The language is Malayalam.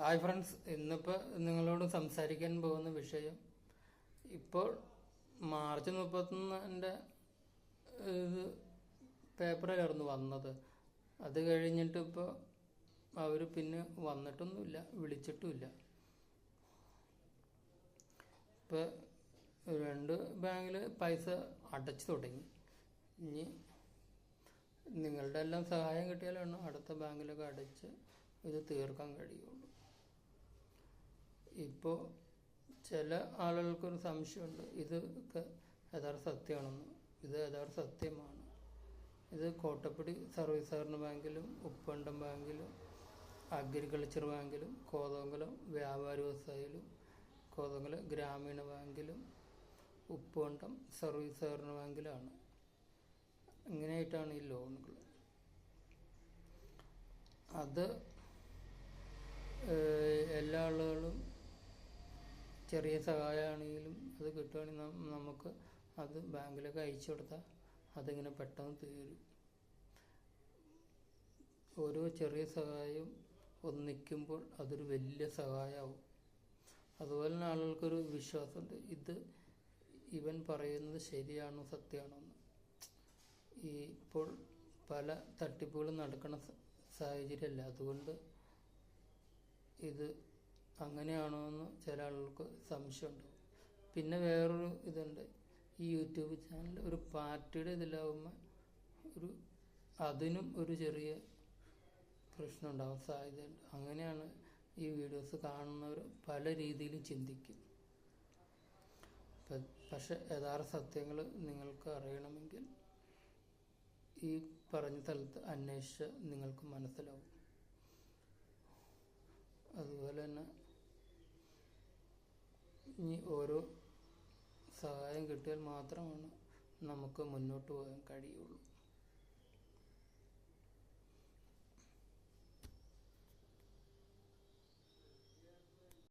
ഹായ് ഫ്രണ്ട്സ്, ഇന്നിപ്പോൾ നിങ്ങളോട് സംസാരിക്കാൻ പോകുന്ന വിഷയം, ഇപ്പോൾ മാർച്ച് 31 ഇത് പേപ്പറിലായിരുന്നു വന്നത്. അത് കഴിഞ്ഞിട്ട് ഇപ്പോൾ അവർ പിന്നെ വന്നിട്ടൊന്നുമില്ല, വിളിച്ചിട്ടുമില്ല. ഇപ്പോൾ 2 ബാങ്കിൽ പൈസ അടച്ചു തുടങ്ങി. ഇനി നിങ്ങളുടെ എല്ലാം സഹായം കിട്ടിയാലാണ് അടുത്ത ബാങ്കിലൊക്കെ അടച്ച് ഇത് തീർക്കാൻ കഴിയുള്ളൂ. ഇപ്പോൾ ചില ആളുകൾക്കൊരു സംശയമുണ്ട്, ഇതൊക്കെ യഥാർത്ഥ സത്യമാണെന്ന്. ഇത് യഥാർത്ഥ സത്യമാണ്. ഇത് കോട്ടപ്പടി സർവീസ് സഹകരണ ബാങ്കിലും ഉപ്പണ്ടം ബാങ്കിലും അഗ്രികൾച്ചർ ബാങ്കിലും കോതമംഗലം വ്യാപാരി വ്യവസായിലും കോതമംഗലം ഗ്രാമീണ ബാങ്കിലും ഉപ്പണ്ടം സർവീസ് സഹകരണ ബാങ്കിലാണ്. ഇങ്ങനെയായിട്ടാണ് ഈ ലോണുകൾ. അത് എല്ലാ ആളുകളും ചെറിയ സഹായമാണെങ്കിലും അത് കിട്ടുകയാണെങ്കിൽ നമുക്ക് അത് ബാങ്കിലേക്ക് അയച്ചു കൊടുത്താൽ അതിങ്ങനെ പെട്ടെന്ന് തീരും. ഓരോ ചെറിയ സഹായം ഒന്നിക്കുമ്പോൾ അതൊരു വലിയ സഹായമാവും. അതുപോലെ തന്നെ ആളുകൾക്കൊരു വിശ്വാസമുണ്ട്, ഇവൻ പറയുന്നത് ശരിയാണോ സത്യമാണോ എന്ന്. ഇപ്പോൾ പല തട്ടിപ്പുകളും നടക്കുന്ന സാഹചര്യമല്ല, അതുകൊണ്ട് ഇത് അങ്ങനെയാണോ എന്ന് ചില ആളുകൾക്ക് സംശയമുണ്ടാവും. പിന്നെ വേറൊരു ഇതുണ്ട്, ഈ യൂട്യൂബ് ചാനൽ ഒരു പാർട്ടിയുടെ ഇതിലാവുമ്പോൾ അതിനും ഒരു ചെറിയ പ്രശ്നം ഉണ്ടാവാൻ സാധ്യതയുണ്ട്. അങ്ങനെയാണ് ഈ വീഡിയോസ് കാണുന്നവർ പല രീതിയിലും ചിന്തിക്കും. പക്ഷെ യഥാർത്ഥ സത്യങ്ങൾ നിങ്ങൾക്ക് അറിയണമെങ്കിൽ ഈ പറഞ്ഞ സ്ഥലത്ത് അന്വേഷിച്ച് നിങ്ങൾക്ക് മനസ്സിലാവും. അതുപോലെ തന്നെ ഇനി ഓരോ സഹായം കിട്ടിയാൽ മാത്രമാണ് നമുക്ക് മുന്നോട്ട് പോകാൻ കഴിയുള്ളൂ.